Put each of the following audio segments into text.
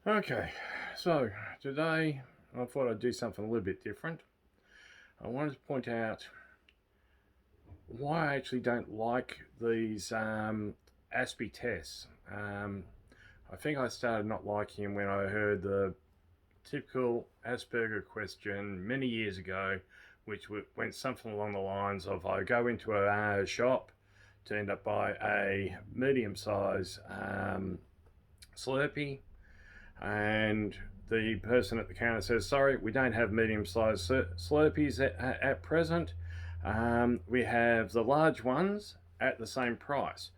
Okay, so today I thought I'd do something a little bit different. I wanted to point out why I actually don't like these Aspie tests. I think I started not liking them when I heard the typical Asperger question many years ago, which went something along the lines of I go into a shop to end up buy a medium size Slurpee, and the person at the counter says, "Sorry, we don't have medium-sized Slurpees at present. We have the large ones at the same price."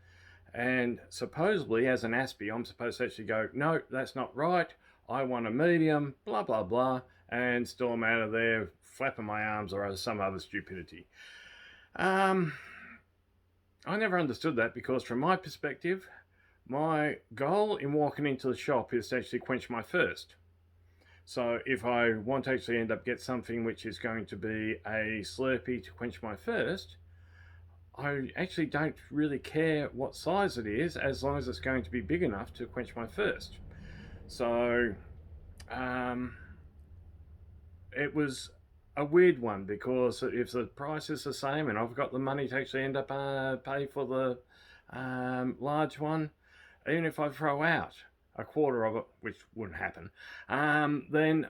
And supposedly, as an Aspie, I'm supposed to actually go, "No, that's not right. I want a medium." Blah blah blah, and storm out of there, flapping my arms or some other stupidity. Um, I never understood that because, from my perspective, my goal in walking into the shop is to actually quench my thirst. So if I want to actually end up get something which is going to be a Slurpee to quench my thirst, I actually don't really care what size it is as long as it's going to be big enough to quench my thirst. So um, it was a weird one because if the price is the same and I've got the money to actually end up pay for the large one, even if I throw out a quarter of it, which wouldn't happen, then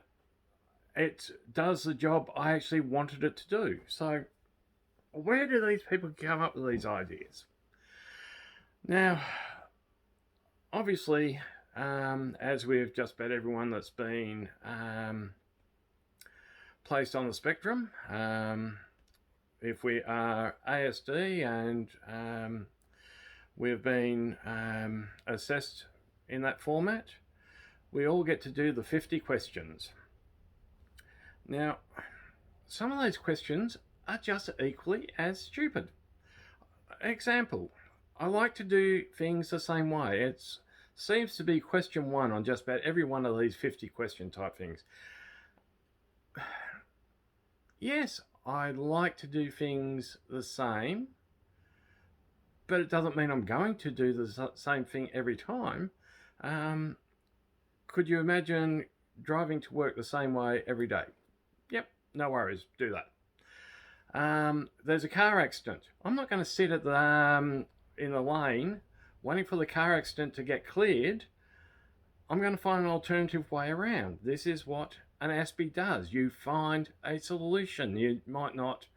it does the job I actually wanted it to do. So, where do these people come up with these ideas? Now, obviously, as we've just about everyone that's been placed on the spectrum, if we are ASD and we've been assessed in that format, we all get to do the 50 questions. Now, some of those questions are just equally as stupid. Example, I like to do things the same way. It seems to be question one on just about every one of these 50 question type things. Yes, I like to do things the same, but it doesn't mean I'm going to do the same thing every time. Could you imagine driving to work the same way every day? Yep, no worries, do that. There's a car accident. I'm not going to sit at the in the lane waiting for the car accident to get cleared. I'm going to find an alternative way around. This is what an Aspie does. You find a solution. You might not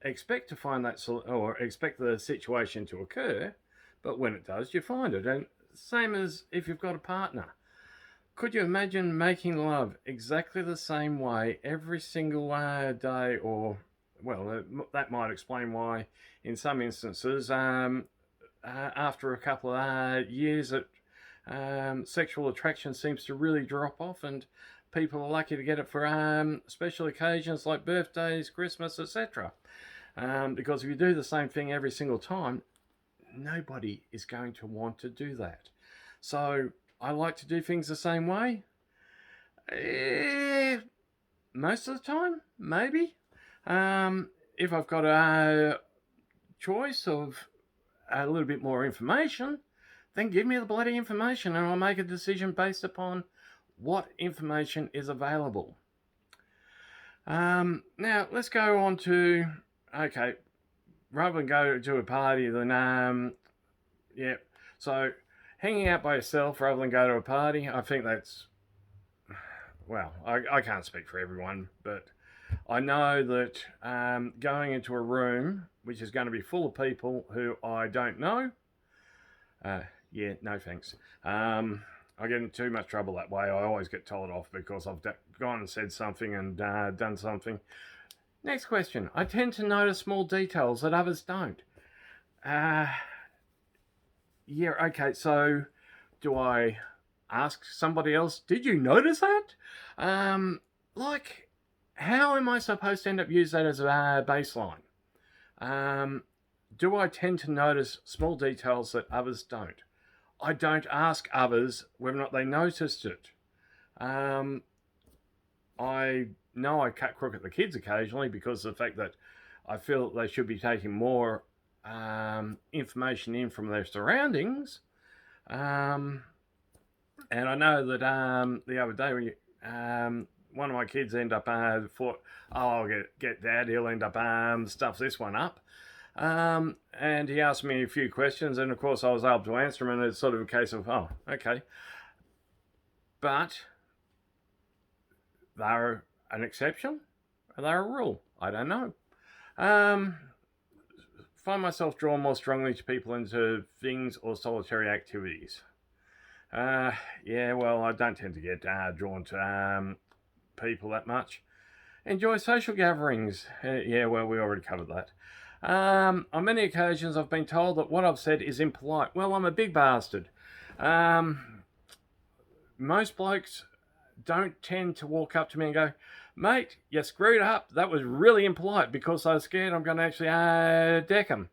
expect to find that or expect the situation to occur, but when it does, you find it. And same as if you've got a partner. Could you imagine making love exactly the same way every single day? Or, well, that might explain why, in some instances, after a couple of years, sexual attraction seems to really drop off, and people are lucky to get it for special occasions like birthdays, Christmas, etc. Because if you do the same thing every single time, nobody is going to want to do that. So I like to do things the same way. Most of the time, maybe. If I've got a choice of a little bit more information, then give me the bloody information and I'll make a decision based upon what information is available. Now, let's go on to, okay, rather than go to a party, then, yeah, so hanging out by yourself rather than go to a party, I think that's, well, I can't speak for everyone, but I know that going into a room which is going to be full of people who I don't know, yeah, no thanks. I get in too much trouble that way. I always get told off because I've gone and said something and done something. Next question. I tend to notice small details that others don't. Yeah, okay, so do I ask somebody else, did you notice that? Like, how am I supposed to end up using that as a baseline? Do I tend to notice small details that others don't? I don't ask others whether or not they noticed it. I know I cut crook at the kids occasionally because of the fact that I feel that they should be taking more information in from their surroundings. And I know that the other day one of my kids ended up thought, oh, I'll get dad, he'll end up stuff this one up. And he asked me a few questions, and of course I was able to answer them, and it's sort of a case of, oh, okay. But they're an exception, or they're a rule. I don't know. Find myself drawn more strongly to people into things or solitary activities. Yeah, well, I don't tend to get drawn to people that much. Enjoy social gatherings. Yeah, well, we already covered that. On many occasions, I've been told that what I've said is impolite. Well, I'm a big bastard. Most blokes don't tend to walk up to me and go, mate, you screwed up. That was really impolite because I was scared I'm going to actually deck them.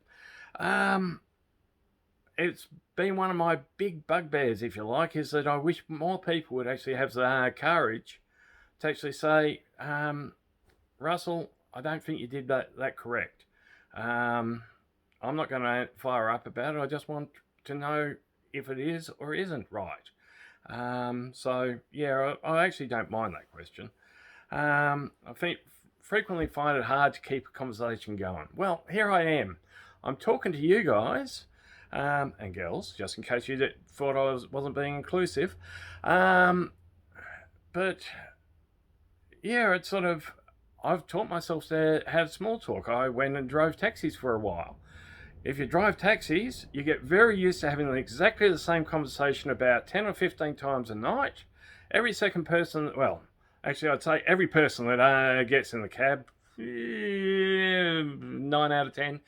It's been one of my big bugbears, if you like, is that I wish more people would actually have the courage to actually say, Russell, I don't think you did that correct. I'm not going to fire up about it. I just want to know if it is or isn't right. So, yeah, I actually don't mind that question. I frequently find it hard to keep a conversation going. Well, here I am. I'm talking to you guys and girls, just in case you thought I wasn't being inclusive. But, yeah, it's sort of, I've taught myself to have small talk. I went and drove taxis for a while. If you drive taxis, you get very used to having exactly the same conversation about 10 or 15 times a night. Every second person, well, actually I'd say every person that gets in the cab, 9 out of 10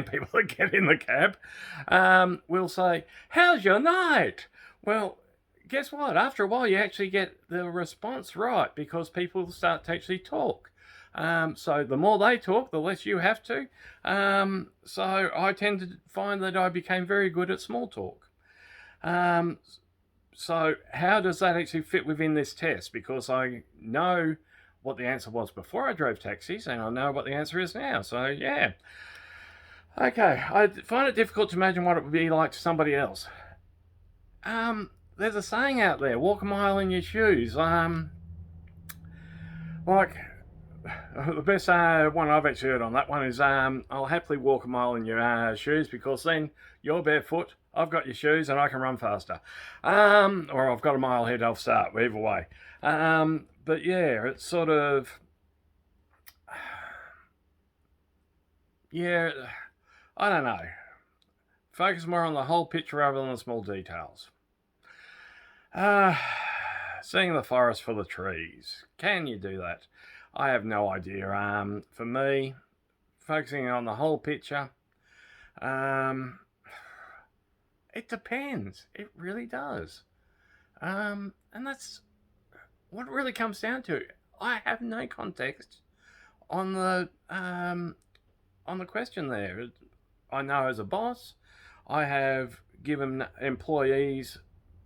people that get in the cab will say, how's your night? Well, guess what? After a while, you actually get the response right because people start to actually talk. So the more they talk, the less you have to. So I tend to find that I became very good at small talk. So how does that actually fit within this test? Because I know what the answer was before I drove taxis, and I know what the answer is now. So yeah. Okay, I find it difficult to imagine what it would be like to somebody else. There's a saying out there, walk a mile in your shoes. Like, the best one I've actually heard on that one is, I'll happily walk a mile in your shoes because then you're barefoot, I've got your shoes, and I can run faster. Or I've got a mile head off start, either way. But yeah, it's sort of, yeah, I don't know. Focus more on the whole picture rather than the small details. Seeing the forest for the trees. Can you do that? I have no idea. For me, focusing on the whole picture, it depends. It really does. And that's what it really comes down to. I have no context on the question there. I know as a boss, I have given employees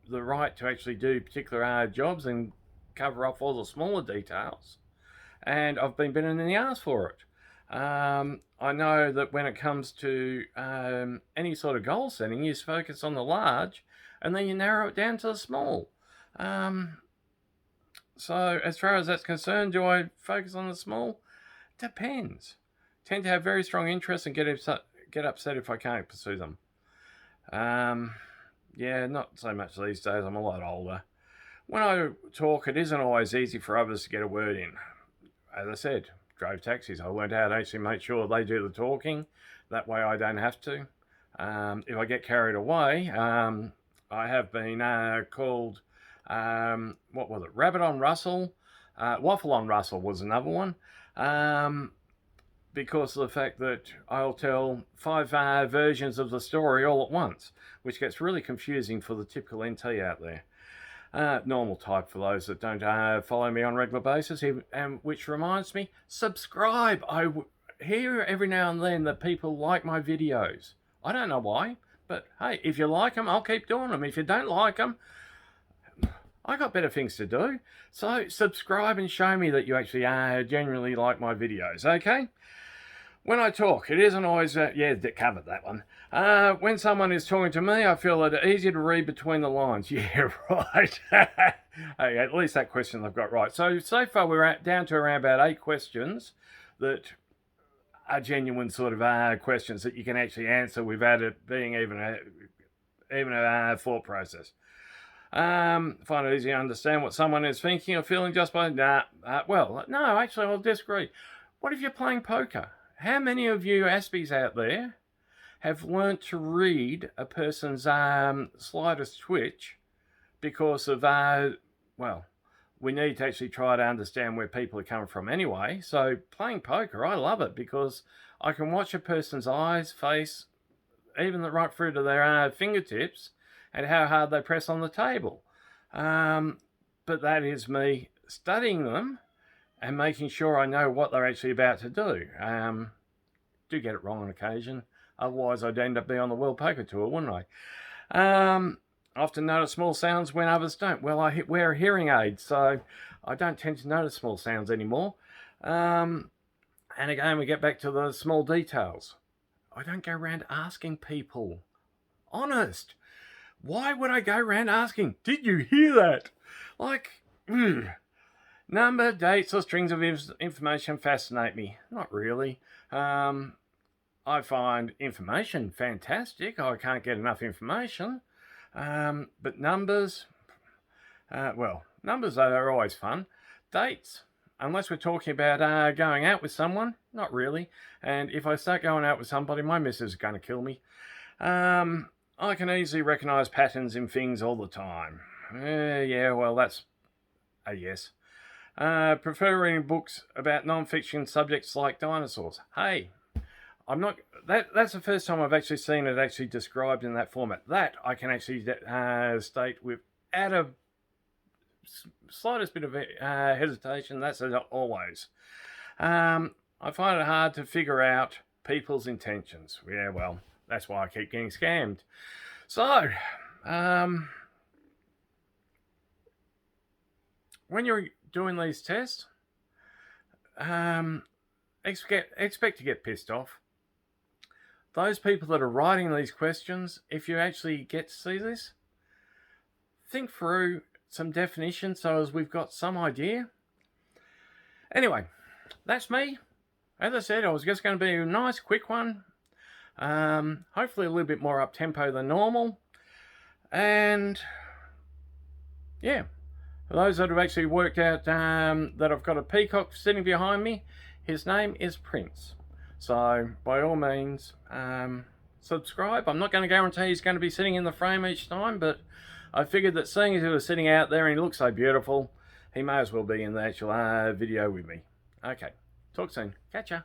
the right to actually do particular jobs and cover off all the smaller details. And I've been bitten in the ass for it. I know that when it comes to any sort of goal setting, you focus on the large and then you narrow it down to the small. So as far as that's concerned, do I focus on the small? Depends. Tend to have very strong interests and get upset if I can't pursue them. Yeah, not so much these days. I'm a lot older. When I talk, it isn't always easy for others to get a word in. As I said, drove taxis. I learned how to actually make sure they do the talking. That way I don't have to. If I get carried away, I have been called, what was it? Rabbit on Russell. Waffle on Russell was another one. Because of the fact that I'll tell 5 versions of the story all at once, which gets really confusing for the typical NT out there. Normal type for those that don't follow me on a regular basis. And which reminds me, subscribe. I hear every now and then that people like my videos. I don't know why, but hey, if you like them, I'll keep doing them. If you don't like them, I got better things to do. So subscribe and show me that you actually genuinely like my videos, okay? When I talk, it isn't always, yeah, covered that one. When someone is talking to me, I feel it easier to read between the lines. Yeah, right. Hey, at least that question I've got right. So far we're down to around about 8 questions that are genuine sort of questions that you can actually answer without it being even a thought process. Find it easy to understand what someone is thinking or feeling just by, well, no, actually, I'll disagree. What if you're playing poker? How many of you Aspies out there have learnt to read a person's slightest twitch because of, well, we need to actually try to understand where people are coming from anyway. So playing poker, I love it because I can watch a person's eyes, face, even right through to their fingertips, and how hard they press on the table. But that is me studying them and making sure I know what they're actually about to do. Do get it wrong on occasion. Otherwise, I'd end up being on the World Poker Tour, wouldn't I? Often notice small sounds when others don't. Well, I wear a hearing aid, so I don't tend to notice small sounds anymore. And again, we get back to the small details. I don't go around asking people. Honest. Why would I go around asking, did you hear that? Like, number, dates, or strings of information fascinate me. Not really. I find information fantastic. I can't get enough information. But numbers, well, numbers are always fun. Dates, unless we're talking about going out with someone, not really. And if I start going out with somebody, my missus is going to kill me. I can easily recognise patterns in things all the time. Yeah, well, that's a yes. Prefer reading books about non-fiction subjects like dinosaurs. Hey, I'm not. That's the first time I've actually seen it actually described in that format. That I can actually state without a slightest bit of hesitation. That's as always. I find it hard to figure out people's intentions. Yeah, well, that's why I keep getting scammed. So, when you're doing these tests, expect to get pissed off. Those people that are writing these questions, if you actually get to see this, think through some definitions so as we've got some idea. Anyway, that's me. As I said, I was just going to be a nice, quick one. Hopefully a little bit more up-tempo than normal. And, yeah, for those that have actually worked out that I've got a peacock sitting behind me, his name is Prince. So, by all means, subscribe. I'm not going to guarantee he's going to be sitting in the frame each time, but I figured that seeing as he was sitting out there and he looks so beautiful, he may as well be in the actual video with me. Okay, talk soon. Catch ya.